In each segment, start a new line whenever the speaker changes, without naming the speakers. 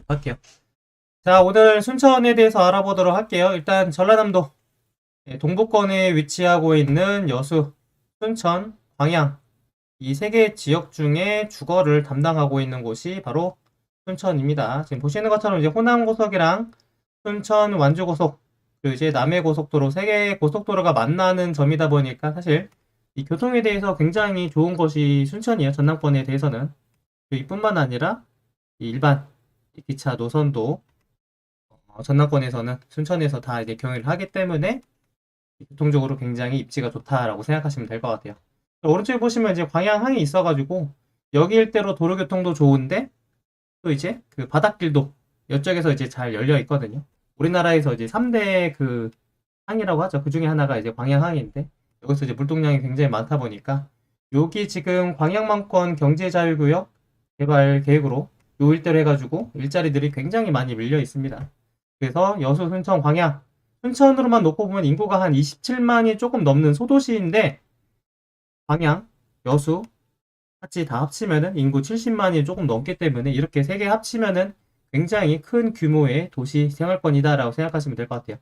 할게요. 자, 오늘 순천에 대해서 알아보도록 할게요. 일단 전라남도 동부권에 위치하고 있는 여수, 순천, 광양 이 세 개 지역 중에 주거를 담당하고 있는 곳이 바로 순천입니다. 지금 보시는 것처럼 이제 호남고속이랑 순천 완주고속 그리고 이제 남해고속도로 세 개의 고속도로가 만나는 점이다 보니까 사실 이 교통에 대해서 굉장히 좋은 곳이 순천이에요. 전남권에 대해서는. 이뿐만 아니라 이 일반 기차 노선도 전남권에서는 순천에서 다 이제 경유를 하기 때문에 교통적으로 굉장히 입지가 좋다라고 생각하시면 될 것 같아요. 오른쪽에 보시면 이제 광양항이 있어가지고 여기 일대로 도로교통도 좋은데 또 이제 그 바닷길도 이쪽에서 이제 잘 열려 있거든요. 우리나라에서 이제 3대 그 항이라고 하죠. 그 중에 하나가 이제 광양항인데 여기서 이제 물동량이 굉장히 많다 보니까 여기 지금 광양만권 경제자유구역 개발 계획으로 요 일대로 해가지고 일자리들이 굉장히 많이 밀려 있습니다. 그래서 여수, 순천, 광양 순천으로만 놓고 보면 인구가 한 27만이 조금 넘는 소도시인데 광양, 여수 같이 다 합치면은 인구 70만이 조금 넘기 때문에 이렇게 세 개 합치면은 굉장히 큰 규모의 도시 생활권이다라고 생각하시면 될 것 같아요.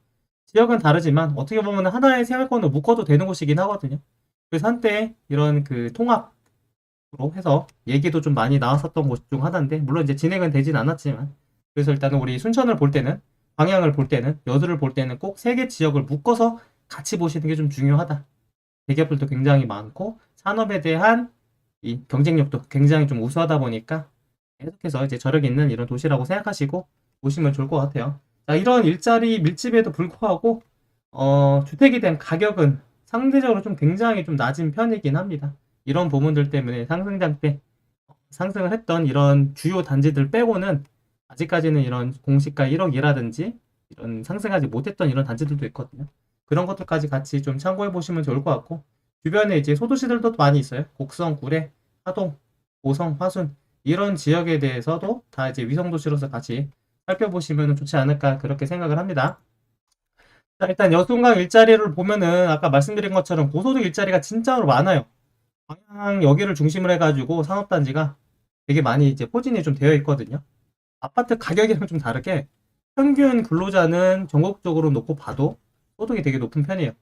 지역은 다르지만 어떻게 보면 하나의 생활권으로 묶어도 되는 곳이긴 하거든요. 그래서 한때 이런 그 통합으로 해서 얘기도 좀 많이 나왔었던 곳 중 하나인데 물론 이제 진행은 되진 않았지만 그래서 일단은 우리 순천을 볼 때는 방향을 볼 때는 여수를 볼 때는 꼭 세 개 지역을 묶어서 같이 보시는 게 좀 중요하다. 대기업들도 굉장히 많고 산업에 대한 이 경쟁력도 굉장히 좀 우수하다 보니까 계속해서 이제 저력 있는 이런 도시라고 생각하시고 보시면 좋을 것 같아요. 자, 이런 일자리 밀집에도 불구하고 주택에 대한 가격은 상대적으로 좀 굉장히 좀 낮은 편이긴 합니다. 이런 부분들 때문에 상승장 때 상승을 했던 이런 주요 단지들 빼고는 아직까지는 이런 공시가 1억이라든지 이런 상승하지 못했던 이런 단지들도 있거든요. 그런 것들까지 같이 좀 참고해 보시면 좋을 것 같고 주변에 이제 소도시들도 많이 있어요. 곡성, 구례, 하동, 고성, 화순 이런 지역에 대해서도 다 이제 위성도시로서 같이 살펴보시면 좋지 않을까 그렇게 생각을 합니다. 자, 일단 여순강 일자리를 보면은 아까 말씀드린 것처럼 고소득 일자리가 진짜로 많아요. 방향 여기를 중심으로 해가지고 산업단지가 되게 많이 이제 포진이 좀 되어 있거든요. 아파트 가격이랑 좀 다르게 평균 근로자는 전국적으로 놓고 봐도 소득이 되게 높은 편이에요.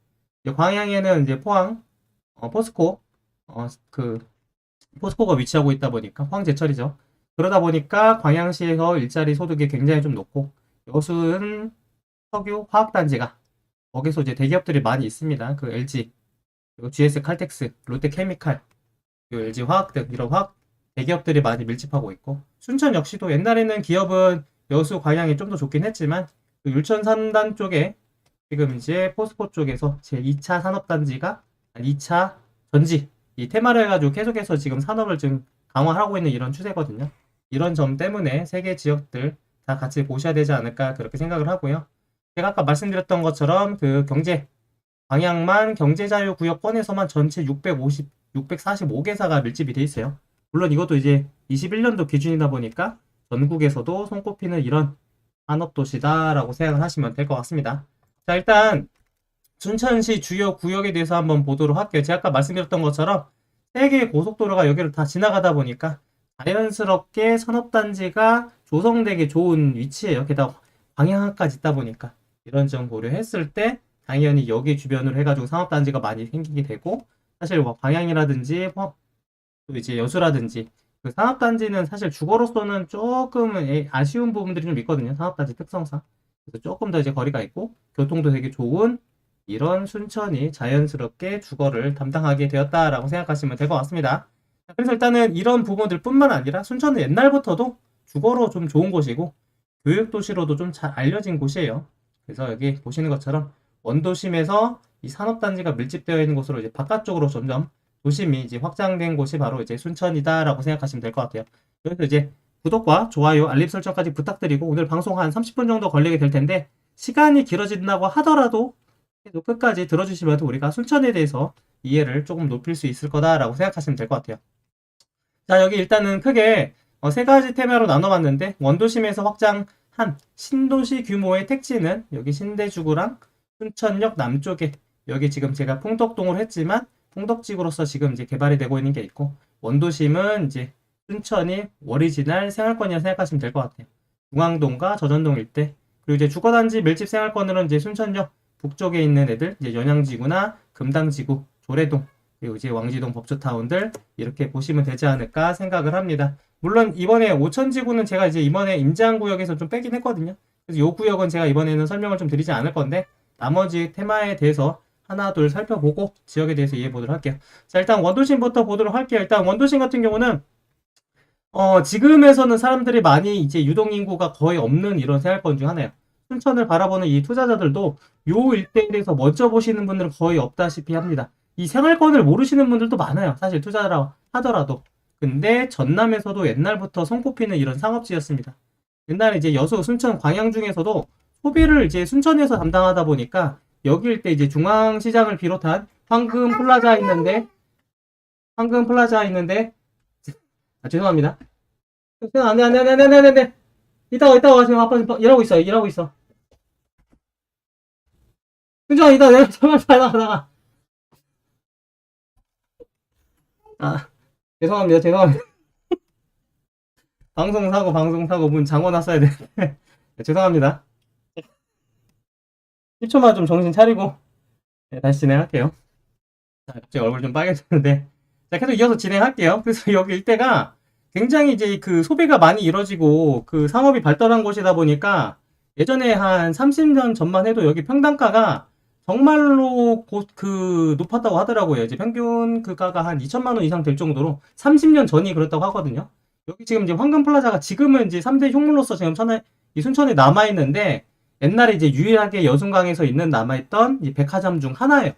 이제 광양에는 이제 포항, 포스코, 그 포스코가 위치하고 있다 보니까 포항제철이죠. 그러다 보니까 광양시에서 일자리 소득이 굉장히 좀 높고 여수는 석유 화학단지가 거기서 이제 대기업들이 많이 있습니다. 그 LG, 그리고 GS 칼텍스, 롯데케미칼, 그리고 LG 화학 등 이런 화학 대기업들이 많이 밀집하고 있고 순천 역시도 옛날에는 기업은 여수 광양이 좀 더 좋긴 했지만 그 율천 산단 쪽에 지금 이제 포스코 쪽에서 제 2차 산업단지가 2차 전지 이 테마를 해가지고 계속해서 지금 산업을 좀 강화하고 있는 이런 추세거든요. 이런 점 때문에 세계 지역들 다 같이 보셔야 되지 않을까 그렇게 생각을 하고요. 제가 아까 말씀드렸던 것처럼 그 경제 방향만 경제자유구역권에서만 전체 645개사가 밀집이 돼 있어요. 물론 이것도 이제 21년도 기준이다 보니까 전국에서도 손꼽히는 이런 산업도시다라고 생각을 하시면 될 것 같습니다. 자, 일단 순천시 주요 구역에 대해서 한번 보도록 할게요. 제가 아까 말씀드렸던 것처럼 세 개의 고속도로가 여기를 다 지나가다 보니까 자연스럽게 산업단지가 조성되기 좋은 위치예요. 게다가 방향까지 있다 보니까 이런 점 고려했을 때 당연히 여기 주변으로 해가지고 산업단지가 많이 생기게 되고 사실 뭐 방향이라든지 또 이제 여수라든지 그 산업단지는 사실 주거로서는 조금 아쉬운 부분들이 좀 있거든요. 산업단지 특성상. 그래서 조금 더 이제 거리가 있고 교통도 되게 좋은 이런 순천이 자연스럽게 주거를 담당하게 되었다라고 생각하시면 될 것 같습니다. 그래서 일단은 이런 부분들 뿐만 아니라 순천은 옛날부터도 주거로 좀 좋은 곳이고 교육도시로도 좀 잘 알려진 곳이에요. 그래서 여기 보시는 것처럼 원도심에서 이 산업단지가 밀집되어 있는 곳으로 이제 바깥쪽으로 점점 도심이 이제 확장된 곳이 바로 이제 순천이다라고 생각하시면 될 것 같아요. 그래서 이제 구독과 좋아요, 알림 설정까지 부탁드리고 오늘 방송 한 30분 정도 걸리게 될 텐데 시간이 길어진다고 하더라도 계속 끝까지 들어주시면 우리가 순천에 대해서 이해를 조금 높일 수 있을 거다라고 생각하시면 될 것 같아요. 자, 여기 일단은 크게 세 가지 테마로 나눠봤는데 원도심에서 확장한 신도시 규모의 택지는 여기 신대주구랑 순천역 남쪽에 여기 지금 제가 풍덕동으로 했지만 풍덕지구로서 지금 이제 개발이 되고 있는 게 있고 원도심은 이제 순천이 오리지널 생활권이라 생각하시면 될 것 같아요. 중앙동과 저전동 일대, 그리고 이제 주거단지 밀집 생활권으로는 이제 순천역 북쪽에 있는 애들, 이제 연양지구나 금당지구, 조례동, 그리고 이제 왕지동 법조타운들 이렇게 보시면 되지 않을까 생각을 합니다. 물론 이번에 오천지구는 제가 이제 이번에 임장구역에서 좀 빼긴 했거든요. 그래서 요 구역은 제가 이번에는 설명을 좀 드리지 않을 건데 나머지 테마에 대해서 하나 둘 살펴보고 지역에 대해서 이해해 보도록 할게요. 자, 일단 원도심부터 보도록 할게요. 일단 원도심 같은 경우는 지금에서는 사람들이 많이 이제 유동인구가 거의 없는 이런 생활권 중 하나예요. 순천을 바라보는 이 투자자들도 요 일대에 대해서 먼저 보시는 분들은 거의 없다시피 합니다. 이 생활권을 모르시는 분들도 많아요. 사실 투자라 하더라도. 근데 전남에서도 옛날부터 손꼽히는 이런 상업지였습니다. 옛날에 이제 여수, 순천, 광양 중에서도 소비를 이제 순천에서 담당하다 보니까 여기 일대 이제 중앙시장을 비롯한 황금플라자 있는데 죄송합니다. 안 돼. 이따가 와. 지금 아빠 지금 일하고 있어. 순천아, 내가 정말 잘 나가다가. 죄송합니다. 방송 사고 문 잠궈 놨어야 되는데. 죄송합니다. 10초만 좀 정신 차리고, 네, 다시 진행할게요. 자, 갑자기 얼굴 좀 빨개졌는데. 자, 계속 이어서 진행할게요. 그래서 여기 일대가 굉장히 이제 그 소비가 많이 이루어지고 그 상업이 발달한 곳이다 보니까 예전에 한 30년 전만 해도 여기 평당가가 정말로 높았다고 하더라고요. 이제 평균 그 가가 한 2천만 원 이상 될 정도로 30년 전이 그렇다고 하거든요. 여기 지금 이제 황금플라자가 지금은 이제 3대 흉물로서 지금 이 순천에 남아있는데 옛날에 이제 유일하게 여순강에서 있는 남아있던 이 백화점 중 하나예요.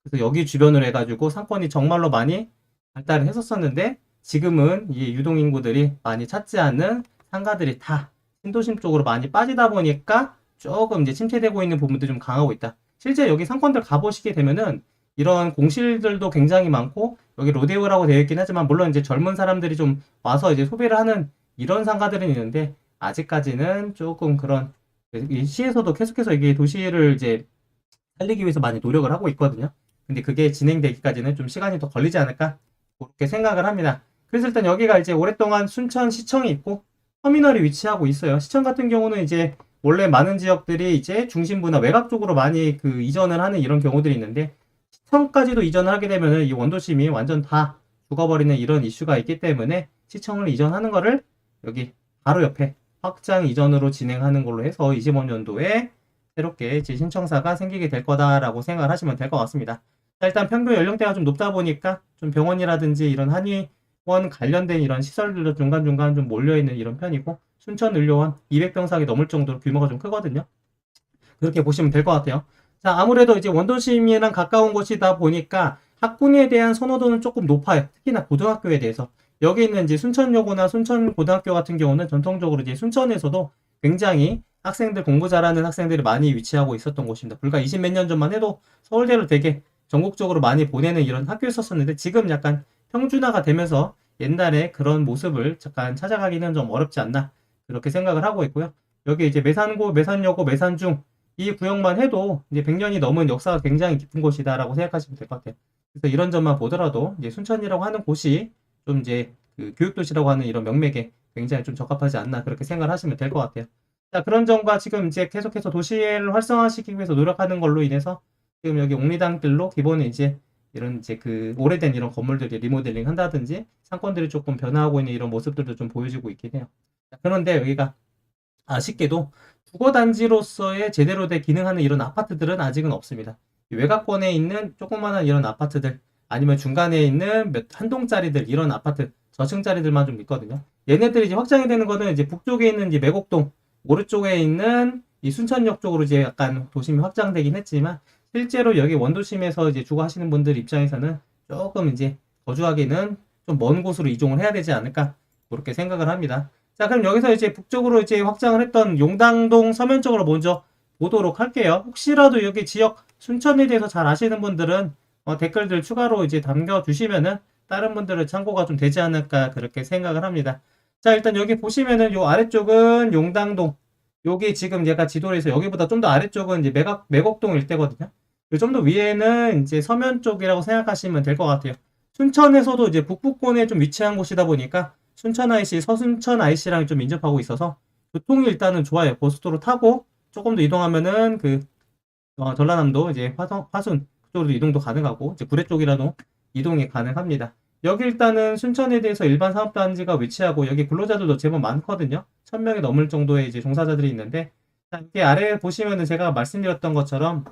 그래서 여기 주변으로 해가지고 상권이 정말로 많이 발달을 했었었는데 지금은 이 유동인구들이 많이 찾지 않는 상가들이 다 신도심 쪽으로 많이 빠지다 보니까 조금 이제 침체되고 있는 부분도 좀 강하고 있다. 실제 여기 상권들 가보시게 되면은 이런 공실들도 굉장히 많고 여기 로데오라고 되어 있긴 하지만 물론 이제 젊은 사람들이 좀 와서 이제 소비를 하는 이런 상가들은 있는데 아직까지는 조금 그런 이 시에서도 계속해서 이게 도시를 이제 살리기 위해서 많이 노력을 하고 있거든요. 근데 그게 진행되기까지는 좀 시간이 더 걸리지 않을까 그렇게 생각을 합니다. 그래서 일단 여기가 이제 오랫동안 순천시청이 있고 터미널이 위치하고 있어요. 시청 같은 경우는 이제 원래 많은 지역들이 이제 중심부나 외곽 쪽으로 많이 그 이전을 하는 이런 경우들이 있는데 시청까지도 이전을 하게 되면은 이 원도심이 완전 다 죽어버리는 이런 이슈가 있기 때문에 시청을 이전하는 거를 여기 바로 옆에 확장 이전으로 진행하는 걸로 해서 25년도에 새롭게 이제 신청사가 생기게 될 거다라고 생각을 하시면 될 것 같습니다. 자, 일단 평균 연령대가 좀 높다 보니까 좀 병원이라든지 이런 한의원 관련된 이런 시설들도 중간중간 좀 몰려있는 이런 편이고 순천의료원 200병상이 넘을 정도로 규모가 좀 크거든요. 그렇게 보시면 될 것 같아요. 자, 아무래도 이제 원도심이랑 가까운 곳이다 보니까 학군에 대한 선호도는 조금 높아요. 특히나 고등학교에 대해서. 여기 있는 이제 순천여고나 순천고등학교 같은 경우는 전통적으로 이제 순천에서도 굉장히 학생들 공부 잘하는 학생들이 많이 위치하고 있었던 곳입니다. 불과 20 몇 년 전만 해도 서울대를 되게 전국적으로 많이 보내는 이런 학교였었는데 지금 약간 평준화가 되면서 옛날에 그런 모습을 잠깐 찾아가기는 좀 어렵지 않나 그렇게 생각을 하고 있고요. 여기 이제 매산고, 매산여고, 매산중 이 구역만 해도 이제 100년이 넘은 역사가 굉장히 깊은 곳이다라고 생각하시면 될 것 같아요. 그래서 이런 점만 보더라도 이제 순천이라고 하는 곳이 좀 이제 그 교육도시라고 하는 이런 명맥에 굉장히 좀 적합하지 않나 그렇게 생각을 하시면 될 것 같아요. 자, 그런 점과 지금 이제 계속해서 도시를 활성화시키기 위해서 노력하는 걸로 인해서 지금 여기 옥리단길로 기본에 이제 이런 이제 그 오래된 이런 건물들이 리모델링 한다든지 상권들이 조금 변화하고 있는 이런 모습들도 좀 보여지고 있긴 해요. 자, 그런데 여기가 아쉽게도 주거단지로서의 제대로 된 기능하는 이런 아파트들은 아직은 없습니다. 외곽권에 있는 조그마한 이런 아파트들 아니면 중간에 있는 한 동짜리들 이런 아파트 저층짜리들만 좀 있거든요. 얘네들이 이제 확장이 되는 거는 이제 북쪽에 있는 이제 매곡동 오른쪽에 있는 이 순천역 쪽으로 이제 약간 도심이 확장되긴 했지만 실제로 여기 원도심에서 이제 주거하시는 분들 입장에서는 조금 이제 거주하기는 좀 먼 곳으로 이동을 해야 되지 않을까 그렇게 생각을 합니다. 자, 그럼 여기서 이제 북쪽으로 이제 확장을 했던 용당동 서면 쪽으로 먼저 보도록 할게요. 혹시라도 여기 지역 순천에 대해서 잘 아시는 분들은 댓글들 추가로 이제 남겨주시면은 다른 분들은 참고가 좀 되지 않을까 그렇게 생각을 합니다. 자, 일단 여기 보시면은 요 아래쪽은 용당동. 여기 지금 얘가 지도로 해서 여기보다 좀 더 아래쪽은 이제 매곡동 일대거든요. 좀 더 위에는 이제 서면 쪽이라고 생각하시면 될 것 같아요. 순천에서도 이제 북부권에 좀 위치한 곳이다 보니까 순천 IC, 서순천 IC랑 좀 인접하고 있어서 교통이 일단은 좋아요. 고속도로 타고 조금 더 이동하면은 전라남도 이제 화순 그쪽으로 이동도 가능하고 이제 구례 쪽이라도 이동이 가능합니다. 여기 일단은 순천에 대해서 일반 사업단지가 위치하고 여기 근로자들도 제법 많거든요. 1000명이 넘을 정도의 이제 종사자들이 있는데 자, 여기 아래 보시면은 제가 말씀드렸던 것처럼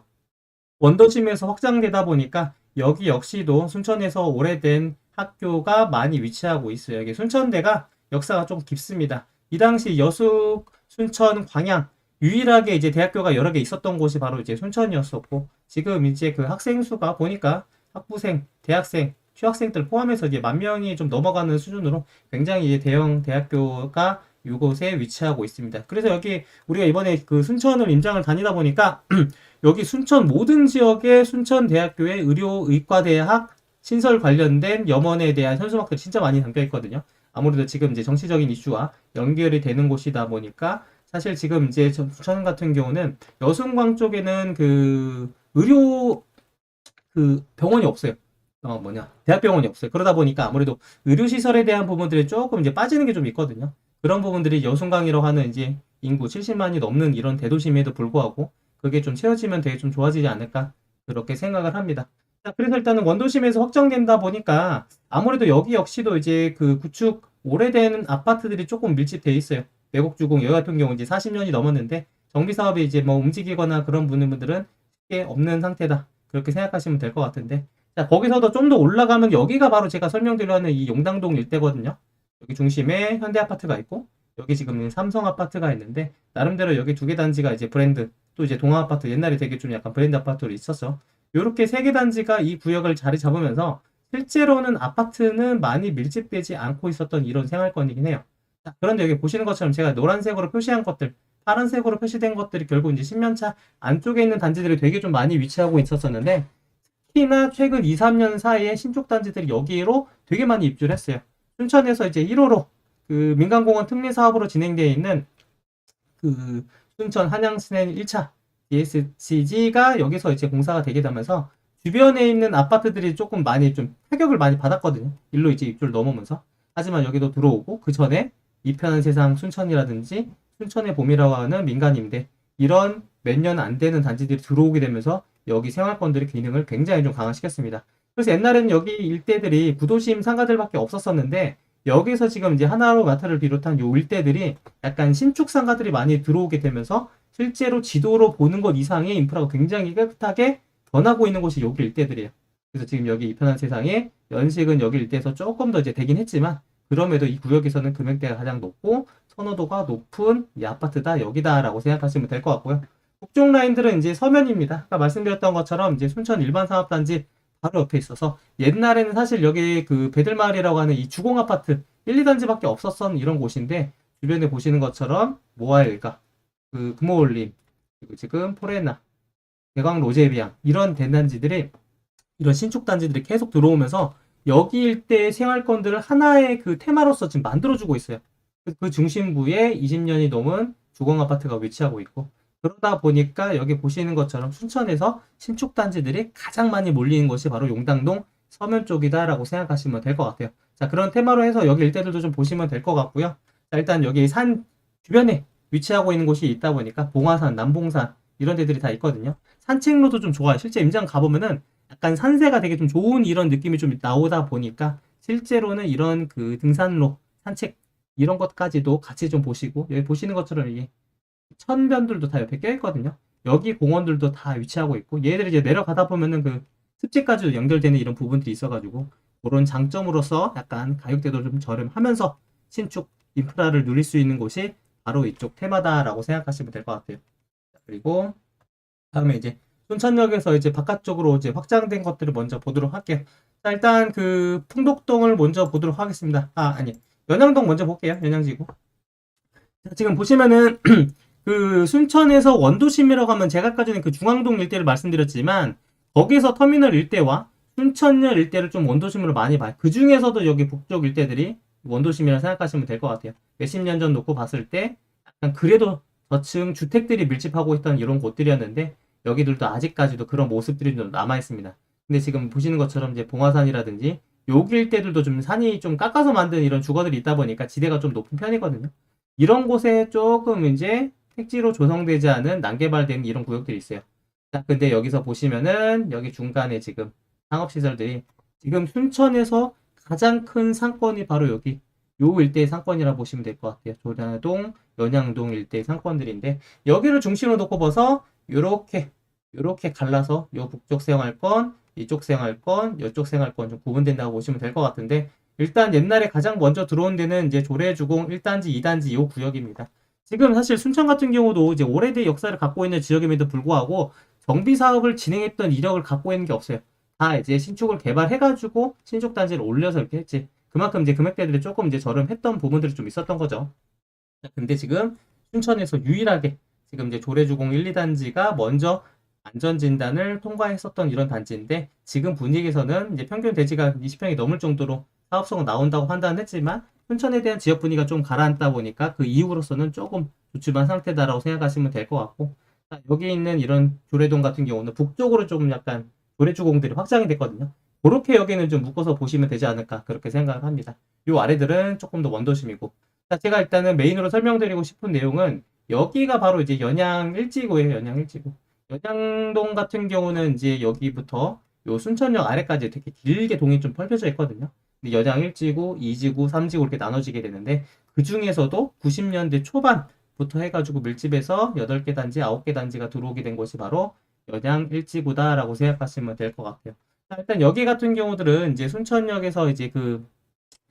원도심에서 확장되다 보니까 여기 역시도 순천에서 오래된 학교가 많이 위치하고 있어요. 여기 순천대가 역사가 좀 깊습니다. 이 당시 여수, 순천, 광양 유일하게 이제 대학교가 여러 개 있었던 곳이 바로 이제 순천이었었고 지금 이제 그 학생 수가 보니까 학부생, 대학생, 휴학생들 포함해서 이제 10,000명이 좀 넘어가는 수준으로 굉장히 이제 대형 대학교가 이곳에 위치하고 있습니다. 그래서 여기 우리가 이번에 그 순천을 임장을 다니다 보니까 여기 순천 모든 지역의 순천대학교의 의료의과대학 신설 관련된 염원에 대한 현수막들이 진짜 많이 담겨 있거든요. 아무래도 지금 이제 정치적인 이슈와 연결이 되는 곳이다 보니까 사실 지금 이제 순천 같은 경우는 여sun광 쪽에는 그 의료 그 병원이 없어요. 대학병원이 없어요. 그러다 보니까 아무래도 의료시설에 대한 부분들이 조금 이제 빠지는 게 좀 있거든요. 그런 부분들이 여sun광이라고 하는 이제 인구 70만이 넘는 이런 대도심에도 불구하고 그게 좀 채워지면 되게 좀 좋아지지 않을까 그렇게 생각을 합니다. 자, 그래서 일단은 원도심에서 확정된다 보니까 아무래도 여기 역시도 이제 그 구축 오래된 아파트들이 조금 밀집돼 있어요. 매곡주공 여기 같은 경우 이제 40년이 넘었는데 정비 사업이 이제 뭐 움직이거나 그런 분들은 쉽게 없는 상태다. 그렇게 생각하시면 될 것 같은데 자, 거기서도 좀 더 올라가면 여기가 바로 제가 설명드리려 하는 이 용당동 일대거든요. 여기 중심에 현대 아파트가 있고 여기 지금 삼성 아파트가 있는데 나름대로 여기 두 개 단지가 이제 브랜드 또 이제 동아 아파트 옛날에 되게 좀 약간 브랜드 아파트로 있었어. 이렇게 세 개 단지가 이 구역을 자리 잡으면서 실제로는 아파트는 많이 밀집되지 않고 있었던 이런 생활권이긴 해요. 자, 그런데 여기 보시는 것처럼 제가 노란색으로 표시한 것들, 파란색으로 표시된 것들이 결국 이제 10년차 안쪽에 있는 단지들이 되게 좀 많이 위치하고 있었었는데 특히나 최근 2, 3년 사이에 신축 단지들이 여기로 되게 많이 입주를 했어요. 순천에서 이제 1호로 그 민간공원 특례 사업으로 진행되어 있는 그 순천 한양스텐 1차 DSCG가 여기서 이제 공사가 되게 되면서 주변에 있는 아파트들이 조금 많이 좀 타격을 많이 받았거든요. 일로 이제 입주를 넘으면서. 하지만 여기도 들어오고 그 전에 이편한 세상 순천이라든지 순천의 봄이라고 하는 민간임대 이런 몇 년 안 되는 단지들이 들어오게 되면서 여기 생활권들의 기능을 굉장히 좀 강화시켰습니다. 그래서 옛날에는 여기 일대들이 구도심 상가들밖에 없었었는데 여기서 지금 이제 하나로마트를 비롯한 요 일대들이 약간 신축 상가들이 많이 들어오게 되면서 실제로 지도로 보는 것 이상의 인프라가 굉장히 깨끗하게 변하고 있는 곳이 여기 일대들이에요. 그래서 지금 여기 이편한 세상에 연식은 여기 일대에서 조금 더 이제 되긴 했지만 그럼에도 이 구역에서는 금액대가 가장 높고 선호도가 높은 이 아파트다 여기다라고 생각하시면 될 것 같고요. 북쪽 라인들은 이제 서면입니다. 아까 말씀드렸던 것처럼 이제 순천 일반 사업단지 바로 옆에 있어서 옛날에는 사실 여기 그 배들마을이라고 하는 이 주공 아파트 1, 2단지밖에 없었던 이런 곳인데 주변에 보시는 것처럼 모아일가, 그 금호올림, 그리고 지금 포레나, 대광 로제비앙 이런 대단지들이 이런 신축 단지들이 계속 들어오면서 여기 일대의 생활권들을 하나의 그 테마로서 지금 만들어주고 있어요. 그 중심부에 20년이 넘은 주공 아파트가 위치하고 있고 그러다 보니까 여기 보시는 것처럼 순천에서 신축 단지들이 가장 많이 몰리는 것이 바로 용당동 서면 쪽이다라고 생각하시면 될 것 같아요. 자, 그런 테마로 해서 여기 일대들도 좀 보시면 될 것 같고요. 자, 일단 여기 산 주변에 위치하고 있는 곳이 있다 보니까 봉화산, 남봉산 이런 데들이 다 있거든요. 산책로도 좀 좋아요. 실제 임장 가보면은 약간 산세가 되게 좀 좋은 이런 느낌이 좀 나오다 보니까 실제로는 이런 그 등산로, 산책 이런 것까지도 같이 좀 보시고 여기 보시는 것처럼 이게 천변들도 다 옆에 껴있거든요. 여기 공원들도 다 위치하고 있고 얘들이 이제 내려가다 보면은 그 습지까지도 연결되는 이런 부분들이 있어가지고 그런 장점으로서 약간 가격대도 좀 저렴하면서 신축 인프라를 누릴 수 있는 곳이 바로 이쪽 테마다라고 생각하시면 될 것 같아요. 그리고 다음에 이제 순천역에서 이제 바깥쪽으로 이제 확장된 것들을 먼저 보도록 할게요. 자, 일단 그 풍덕동을 먼저 보도록 하겠습니다. 아니 연양동 먼저 볼게요. 연양지구. 자, 지금 보시면은 그 순천에서 원도심이라고 하면 제가 아까 전에 그 중앙동 일대를 말씀드렸지만 거기서 터미널 일대와 순천역 일대를 좀 원도심으로 많이 봐요. 그 중에서도 여기 북쪽 일대들이 원도심이라 생각하시면 될 것 같아요. 몇십 년 전 놓고 봤을 때 약간 그래도 저층 주택들이 밀집하고 있던 이런 곳들이었는데 여기들도 아직까지도 그런 모습들이 좀 남아 있습니다. 근데 지금 보시는 것처럼 이제 봉화산이라든지 여기 일대들도 좀 산이 좀 깎아서 만든 이런 주거들이 있다 보니까 지대가 좀 높은 편이거든요. 이런 곳에 조금 이제 택지로 조성되지 않은 난개발된 이런 구역들이 있어요. 자, 근데 여기서 보시면은 여기 중간에 지금 상업시설들이 지금 순천에서 가장 큰 상권이 바로 여기 요 일대의 상권이라 보시면 될 것 같아요. 조자동, 연양동 일대의 상권들인데 여기를 중심으로 놓고 봐서 요렇게 갈라서 요 북쪽 생활권, 이쪽 생활권, 이쪽 생활권 좀 구분된다고 보시면 될 것 같은데 일단 옛날에 가장 먼저 들어온 데는 이제 조례주공 1단지, 2단지 요 구역입니다. 지금 사실 순천 같은 경우도 이제 오래된 역사를 갖고 있는 지역임에도 불구하고 정비 사업을 진행했던 이력을 갖고 있는 게 없어요. 다 이제 신축을 개발해가지고 신축 단지를 올려서 이렇게 했지. 그만큼 이제 금액대들이 조금 이제 저렴했던 부분들이 좀 있었던 거죠. 근데 지금 순천에서 유일하게 지금 이제 조례주공 1, 2단지가 먼저 안전진단을 통과했었던 이런 단지인데 지금 분위기에서는 이제 평균 대지가 20평이 넘을 정도로 사업성은 나온다고 판단했지만 순천에 대한 지역 분위기가 좀 가라앉다 보니까 그 이후로서는 조금 주춤한 상태다라고 생각하시면 될 것 같고 여기 있는 이런 조례동 같은 경우는 북쪽으로 좀 약간 조례주공들이 확장이 됐거든요. 그렇게 여기는 좀 묶어서 보시면 되지 않을까 그렇게 생각을 합니다. 이 아래들은 조금 더 원도심이고 자, 제가 일단은 메인으로 설명드리고 싶은 내용은 여기가 바로 이제 연양 1지구예요. 연양 1지구. 연양동 같은 경우는 이제 여기부터 요 순천역 아래까지 되게 길게 동이 좀 펼쳐져 있거든요. 근데 연양 1지구, 2지구, 3지구 이렇게 나눠지게 되는데 그 중에서도 90년대 초반부터 해가지고 밀집해서 8개 단지, 9개 단지가 들어오게 된 곳이 바로 연양 1지구다라고 생각하시면 될 것 같아요. 자, 일단 여기 같은 경우들은 이제 순천역에서 이제 그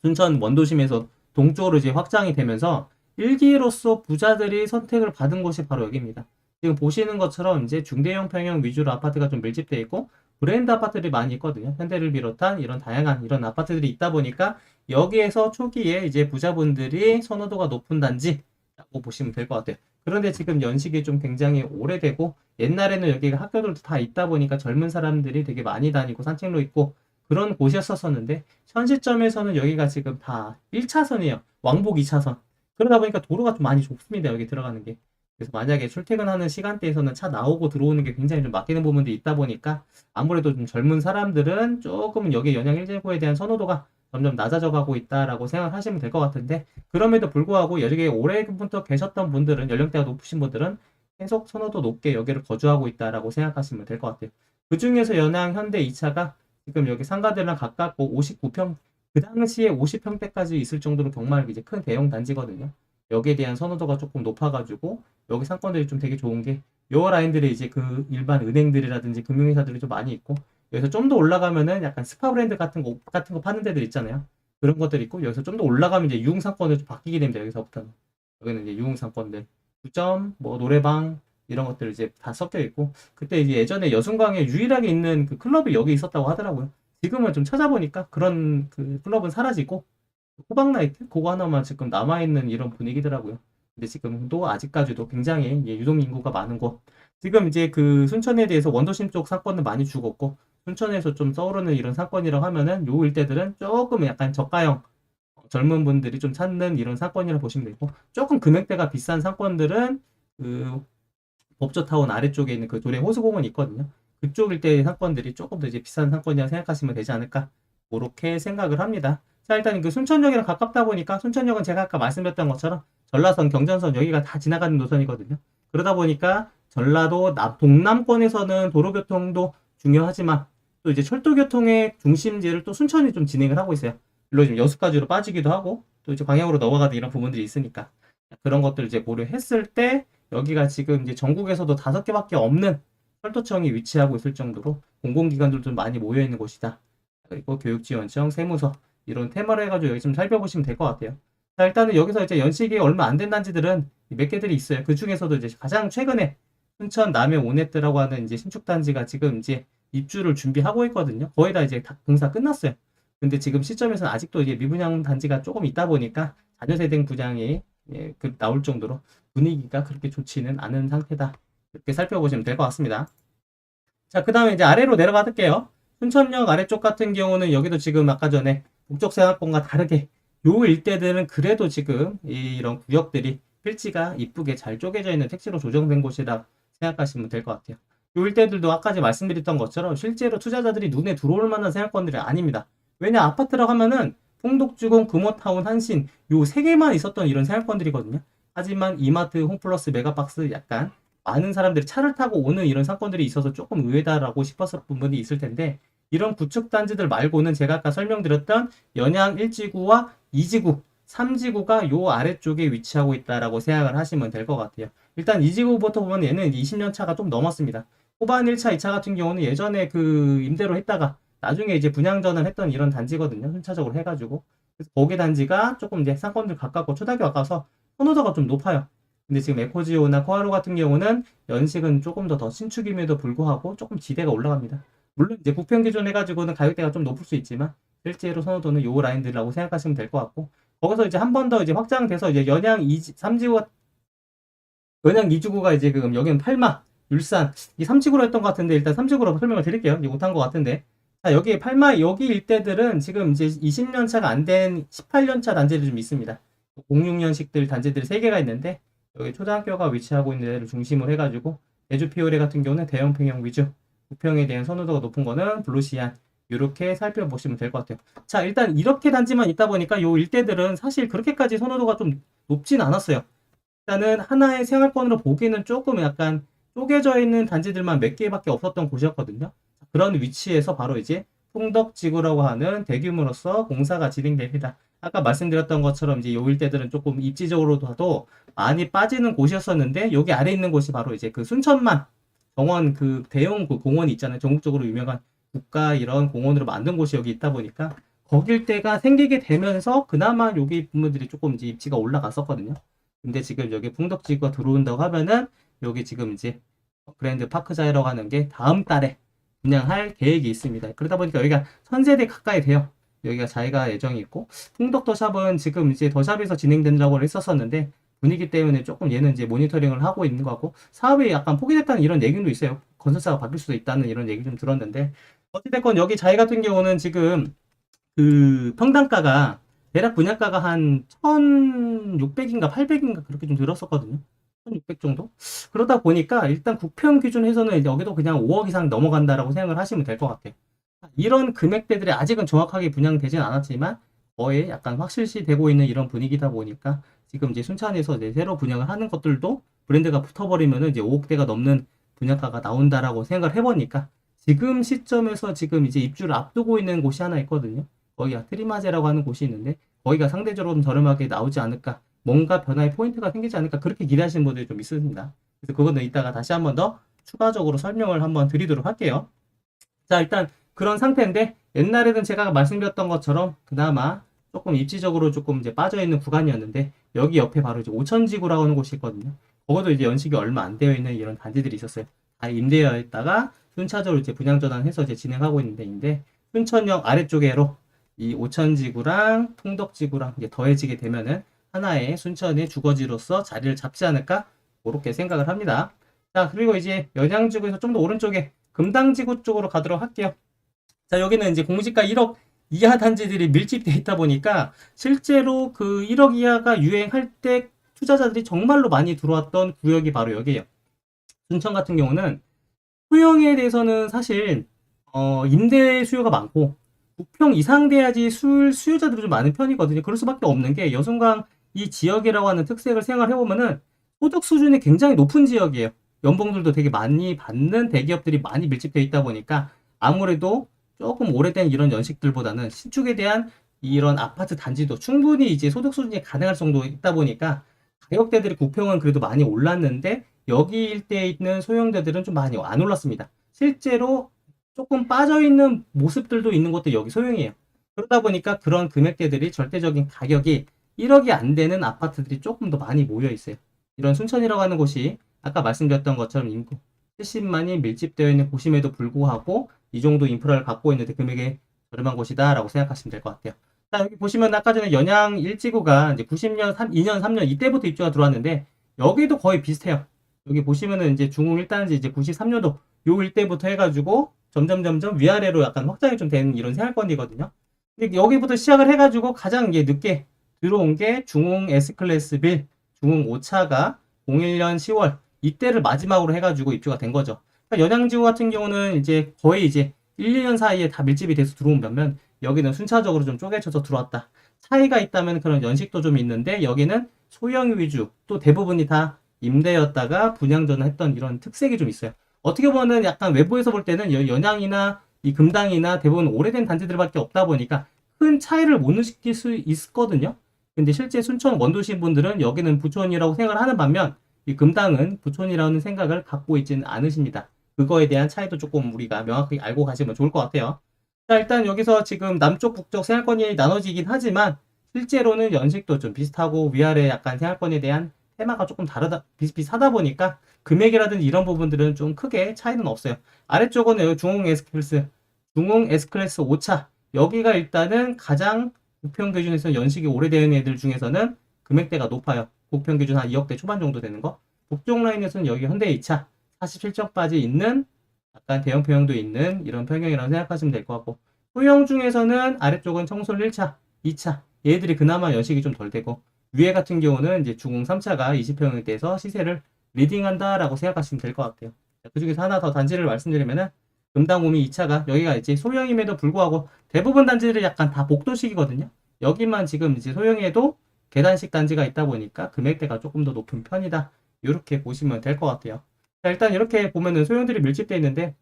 순천 원도심에서 동쪽으로 이제 확장이 되면서 일기로서 부자들이 선택을 받은 곳이 바로 여기입니다. 지금 보시는 것처럼 이제 중대형 평형 위주로 아파트가 좀 밀집되어 있고 브랜드 아파트들이 많이 있거든요. 현대를 비롯한 이런 다양한 이런 아파트들이 있다 보니까 여기에서 초기에 이제 부자분들이 선호도가 높은 단지라고 보시면 될 것 같아요. 그런데 지금 연식이 좀 굉장히 오래되고 옛날에는 여기가 학교들도 다 있다 보니까 젊은 사람들이 되게 많이 다니고 산책로 있고 그런 곳이었었는데 현 시점에서는 여기가 지금 다 1차선이에요. 왕복 2차선. 그러다 보니까 도로가 좀 많이 좁습니다. 여기 들어가는 게. 그래서 만약에 출퇴근하는 시간대에서는 차 나오고 들어오는 게 굉장히 좀 막히는 부분도 있다 보니까 아무래도 좀 젊은 사람들은 조금 여기 연양 1제구에 대한 선호도가 점점 낮아져 가고 있다라고 생각하시면 될 것 같은데 그럼에도 불구하고 여기에 오래부터 계셨던 분들은 연령대가 높으신 분들은 계속 선호도 높게 여기를 거주하고 있다라고 생각하시면 될 것 같아요. 그 중에서 연양 현대 2차가 지금 여기 상가들이랑 가깝고 59평 그 당시에 50평대까지 있을 정도로 정말 이제 큰 대형 단지거든요. 여기에 대한 선호도가 조금 높아가지고 여기 상권들이 좀 되게 좋은 게 요 라인들이 이제 그 일반 은행들이라든지 금융회사들이 좀 많이 있고 여기서 좀 더 올라가면은 약간 스파 브랜드 같은 거 파는 데들 있잖아요. 그런 것들 있고 여기서 좀 더 올라가면 이제 유흥상권으로 좀 바뀌게 됩니다. 여기서부터는 여기는 이제 유흥상권들 구점 뭐 노래방 이런 것들 이제 다 섞여 있고 그때 이제 예전에 여순광에 유일하게 있는 그 클럽이 여기 있었다고 하더라고요. 지금은 좀 찾아보니까 그런 그 클럽은 사라지고 호박나이트 그거 하나만 지금 남아있는 이런 분위기더라고요. 근데 지금도 아직까지도 굉장히 유동 인구가 많은 곳. 지금 이제 그 순천에 대해서 원도심 쪽 사건은 많이 죽었고 순천에서 좀 떠오르는 이런 사건이라고 하면은 요 일대들은 조금 약간 저가형 젊은 분들이 좀 찾는 이런 사건이라고 보시면 되고 조금 금액대가 비싼 사건들은 그 법조타운 아래쪽에 있는 그 도례 호수공원이 있거든요. 그쪽 일대의 사건들이 조금 더 이제 비싼 사건이라 생각하시면 되지 않을까 그렇게 생각을 합니다. 자, 일단 그 순천역이랑 가깝다 보니까 순천역은 제가 아까 말씀드렸던 것처럼 전라선, 경전선 여기가 다 지나가는 노선이거든요. 그러다 보니까 전라도 동남권에서는 도로교통도 중요하지만 또 이제 철도교통의 중심지를 또 순천이 좀 진행을 하고 있어요. 물론 지금 여수까지로 빠지기도 하고 또 이제 광양으로 넘어가는 이런 부분들이 있으니까 그런 것들 이제 고려했을 때 여기가 지금 이제 전국에서도 5개밖에 없는 철도청이 위치하고 있을 정도로 공공기관들도 많이 모여 있는 곳이다. 그리고 교육지원청, 세무서 이런 테마를 해가지고 여기 좀 살펴보시면 될 것 같아요. 자, 일단은 여기서 이제 연식이 얼마 안 된 단지들은 몇 개들이 있어요. 그 중에서도 이제 가장 최근에 순천 남해 오네트라고 하는 이제 신축 단지가 지금 이제 입주를 준비하고 있거든요. 거의 다 이제 공사 끝났어요. 근데 지금 시점에서는 아직도 이제 미분양 단지가 조금 있다 보니까 자녀세대 분양이 나올 정도로 분위기가 그렇게 좋지는 않은 상태다. 이렇게 살펴보시면 될 것 같습니다. 자, 그 다음에 이제 아래로 내려가 볼게요. 순천역 아래쪽 같은 경우는 여기도 지금 아까 전에 북쪽 생활권과 다르게 요 일대들은 그래도 지금 이런 구역들이 필지가 이쁘게 잘 쪼개져 있는 택지로 조정된 곳이라 생각하시면 될 것 같아요. 요 일대들도 아까 말씀드렸던 것처럼 실제로 투자자들이 눈에 들어올 만한 생활권들이 아닙니다. 왜냐 아파트라고 하면은 풍독주공, 금호타운, 한신 요 3개만 있었던 이런 생활권들이거든요. 하지만 이마트, 홈플러스, 메가박스 약간 많은 사람들이 차를 타고 오는 이런 상권들이 있어서 조금 의외다라고 싶었을 부분이 있을 텐데, 이런 구축 단지들 말고는 제가 아까 설명드렸던 연양 1지구와 2지구, 3지구가 요 아래쪽에 위치하고 있다라고 생각을 하시면 될 것 같아요. 일단 2지구부터 보면 얘는 20년 차가 좀 넘었습니다. 호반 1차, 2차 같은 경우는 예전에 그 임대로 했다가 나중에 이제 분양전을 했던 이런 단지거든요. 순차적으로 해가지고. 그래서 거기 단지가 조금 이제 상권들 가깝고 초등학교 가까워서 선호도가 좀 높아요. 근데 지금 에코지오나 코하루 같은 경우는 연식은 조금 더 신축임에도 불구하고 조금 지대가 올라갑니다. 물론 이제 부평 기준 해가지고는 가격대가 좀 높을 수 있지만 실제로 선호도는 요 라인들이라고 생각하시면 될 것 같고, 거기서 이제 한 번 더 이제 확장돼서 이제 연양 3지구, 연양 2지구가 이제 그 여기는 팔마, 율산, 이 3지구로 했던 것 같은데 일단 3지구로 설명을 드릴게요. 이제 못한 것 같은데. 자, 여기 팔마, 여기 일대들은 지금 이제 20년 차가 안 된 18년 차 단지들이 좀 있습니다. 06년식들 단지들이 3개가 있는데, 여기 초등학교가 위치하고 있는 데를 중심으로 해가지고, 대주 피오레 같은 경우는 대형 평형 위주, 부평에 대한 선호도가 높은 거는 블루시안, 이렇게 살펴보시면 될 것 같아요. 자, 일단 이렇게 단지만 있다 보니까 요 일대들은 사실 그렇게까지 선호도가 좀 높진 않았어요. 일단은 하나의 생활권으로 보기는 조금 약간 쪼개져 있는 단지들만 몇 개밖에 없었던 곳이었거든요. 그런 위치에서 바로 이제 풍덕지구라고 하는 대규모로서 공사가 진행됩니다. 아까 말씀드렸던 것처럼 이제 요 일대들은 조금 입지적으로도 많이 빠지는 곳이었었는데, 여기 아래 있는 곳이 바로 이제 그 순천만 정원 그 대형 그 공원이 있잖아요. 전국적으로 유명한 국가 이런 공원으로 만든 곳이 여기 있다 보니까 거길 때가 생기게 되면서 그나마 여기 부분들이 조금 이제 입지가 올라갔었거든요. 근데 지금 여기 풍덕지구가 들어온다고 하면은 여기 지금 이제 그랜드 파크자이라고 하는 게 다음 달에 분양할 계획이 있습니다. 그러다 보니까 여기가 선세대 가까이 돼요. 여기가 자기가 예정이 있고, 풍덕더샵은 지금 이제 더샵에서 진행된다고 했었었는데 분위기 때문에 조금 얘는 이제 모니터링을 하고 있는 것 같고, 사업이 약간 포기됐다는 이런 얘기도 있어요. 건설사가 바뀔 수도 있다는 이런 얘기 좀 들었는데, 어찌됐건 여기 자이 같은 경우는 지금 그 평당가가 대략 분양가가 한 1600인가 800인가 그렇게 좀 들었었거든요. 1600 정도? 그러다 보니까 일단 국평 기준에서는 여기도 그냥 5억 이상 넘어간다라고 생각을 하시면 될 것 같아요. 이런 금액대들이 아직은 정확하게 분양되진 않았지만 거의 약간 확실시 되고 있는 이런 분위기다 보니까 지금 이제 순천에서 이제 새로 분양을 하는 것들도 브랜드가 붙어버리면은 이제 5억대가 넘는 분양가가 나온다라고 생각을 해보니까 지금 시점에서 지금 이제 입주를 앞두고 있는 곳이 하나 있거든요. 거기가 트리마제라고 하는 곳이 있는데 거기가 상대적으로 좀 저렴하게 나오지 않을까, 뭔가 변화의 포인트가 생기지 않을까 그렇게 기대하시는 분들이 좀 있습니다. 그래서 그거는 이따가 다시 한번 더 추가적으로 설명을 한번 드리도록 할게요. 자, 일단 그런 상태인데 옛날에는 제가 말씀드렸던 것처럼 그나마 조금 입지적으로 조금 이제 빠져있는 구간이었는데 여기 옆에 바로 이제 오천지구라고 하는 곳이 있거든요. 거기도 이제 연식이 얼마 안 되어 있는 이런 단지들이 있었어요. 다 임대되어 있다가 순차적으로 이제 분양 전환해서 이제 진행하고 있는 데인데, 순천역 아래쪽에로 이 오천지구랑 풍덕지구랑 이제 더해지게 되면은 하나의 순천의 주거지로서 자리를 잡지 않을까 그렇게 생각을 합니다. 자, 그리고 이제 연양지구에서 좀 더 오른쪽에 금당지구 쪽으로 가도록 할게요. 자, 여기는 이제 공시가 1억 이하 단지들이 밀집되어 있다 보니까 실제로 그 1억 이하가 유행할 때 투자자들이 정말로 많이 들어왔던 구역이 바로 여기예요. 순천 같은 경우는 소형에 대해서는 사실 임대 수요가 많고 부평 이상 돼야지 수요자들이 좀 많은 편이거든요. 그럴 수밖에 없는 게 여순강 이 지역이라고 하는 특색을 생각을 해보면은 소득 수준이 굉장히 높은 지역이에요. 연봉들도 되게 많이 받는 대기업들이 많이 밀집되어 있다 보니까 아무래도 조금 오래된 이런 연식들보다는 신축에 대한 이런 아파트 단지도 충분히 이제 소득 수준이 가능할 정도 있다 보니까 가격대들이 부평은 그래도 많이 올랐는데 여기 일대에 있는 소형대들은 좀 많이 안 올랐습니다. 실제로 조금 빠져있는 모습들도 있는 것도 여기 소형이에요. 그러다 보니까 그런 금액대들이 절대적인 가격이 1억이 안 되는 아파트들이 조금 더 많이 모여 있어요. 이런 순천이라고 하는 곳이 아까 말씀드렸던 것처럼 인구 70만이 밀집되어 있는 곳임에도 불구하고 이 정도 인프라를 갖고 있는데 금액이 저렴한 곳이다 라고 생각하시면 될 것 같아요. 자, 여기 보시면 아까 전에 연양 1지구가 이제 90년, 2년, 3년 이때부터 입주가 들어왔는데 여기도 거의 비슷해요. 여기 보시면은 이제 중흥 1단지 이제 93년도 요 일대부터 해가지고 점점 위아래로 약간 확장이 좀 되는 이런 생활권이거든요. 근데 여기부터 시작을 해가지고 가장 이게 늦게 들어온 게 중흥 S클래스 빌, 중흥 5차가 01년 10월 이때를 마지막으로 해가지고 입주가 된 거죠. 그러니까 연양지구 같은 경우는 이제 거의 이제 1, 2년 사이에 다 밀집이 돼서 들어온 반면 여기는 순차적으로 좀 쪼개져서 들어왔다. 차이가 있다면 그런 연식도 좀 있는데 여기는 소형 위주, 또 대부분이 다 임대였다가 분양전을 했던 이런 특색이 좀 있어요. 어떻게 보면 약간 외부에서 볼 때는 연양이나 이 금당이나 대부분 오래된 단지들밖에 없다 보니까 큰 차이를 못 느낄 수 있거든요. 근데 실제 순천 원도시 분들은 여기는 부촌이라고 생각을 하는 반면 이 금당은 부촌이라는 생각을 갖고 있지는 않으십니다. 그거에 대한 차이도 조금 우리가 명확하게 알고 가시면 좋을 것 같아요. 자, 일단 여기서 지금 남쪽, 북쪽 생활권이 나눠지긴 하지만 실제로는 연식도 좀 비슷하고 위아래 약간 생활권에 대한 테마가 조금 다르다, 비슷비슷하다 보니까 금액이라든지 이런 부분들은 좀 크게 차이는 없어요. 아래쪽은 여기 중흥 S클래스 5차. 여기가 일단은 가장 국평 기준에서 연식이 오래된 애들 중에서는 금액대가 높아요. 국평 기준 한 2억대 초반 정도 되는 거. 북쪽 라인에서는 여기 현대 2차 47층까지 있는 약간 대형 평형도 있는 이런 평형이라고 생각하시면 될 것 같고, 소형 중에서는 아래쪽은 청솔 1차, 2차 얘들이 그나마 연식이 좀 덜 되고, 위에 같은 경우는 이제 중흥 3차가 20평형대에서 시세를 리딩한다라고 생각하시면 될 것 같아요. 그 중에서 하나 더 단지를 말씀드리면은 금당우미 2차가 여기가 이제 소형임에도 불구하고 대부분 단지들이 약간 다 복도식이거든요. 여기만 지금 이제 소형에도 계단식 단지가 있다 보니까 금액대가 조금 더 높은 편이다. 이렇게 보시면 될 것 같아요. 자, 일단 이렇게 보면은 소형들이 밀집되어 있는데